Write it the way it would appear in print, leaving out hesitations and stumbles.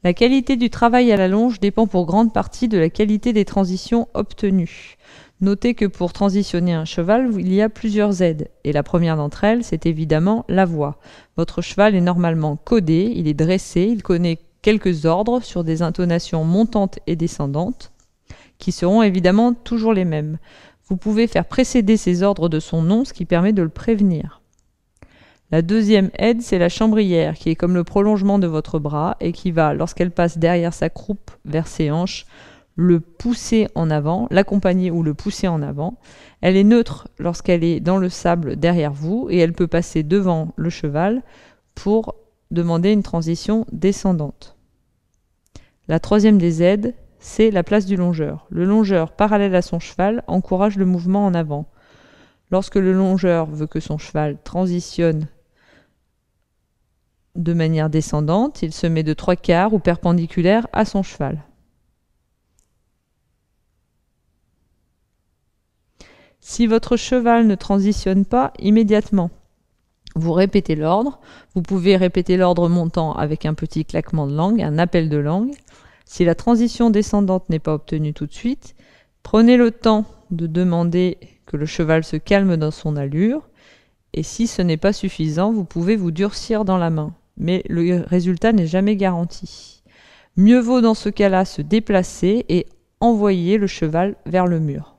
La qualité du travail à la longe dépend pour grande partie de la qualité des transitions obtenues. Notez que pour transitionner un cheval, il y a plusieurs aides, et la première d'entre elles, c'est évidemment la voix. Votre cheval est normalement codé, il est dressé, il connaît quelques ordres sur des intonations montantes et descendantes, qui seront évidemment toujours les mêmes. Vous pouvez faire précéder ces ordres de son nom, ce qui permet de le prévenir. La deuxième aide, c'est la chambrière, qui est comme le prolongement de votre bras et qui va, lorsqu'elle passe derrière sa croupe vers ses hanches, le pousser en avant, l'accompagner ou le pousser en avant. Elle est neutre lorsqu'elle est dans le sable derrière vous et elle peut passer devant le cheval pour demander une transition descendante. La troisième des aides, c'est la place du longeur. Le longeur, parallèle à son cheval, encourage le mouvement en avant. Lorsque le longeur veut que son cheval transitionne de manière descendante, il se met de 3/4 ou perpendiculaire à son cheval. Si votre cheval ne transitionne pas immédiatement, vous répétez l'ordre. Vous pouvez répéter l'ordre montant avec un petit claquement de langue, un appel de langue. Si la transition descendante n'est pas obtenue tout de suite, prenez le temps de demander que le cheval se calme dans son allure. Et si ce n'est pas suffisant, vous pouvez vous durcir dans la main. Mais le résultat n'est jamais garanti. Mieux vaut dans ce cas-là se déplacer et envoyer le cheval vers le mur.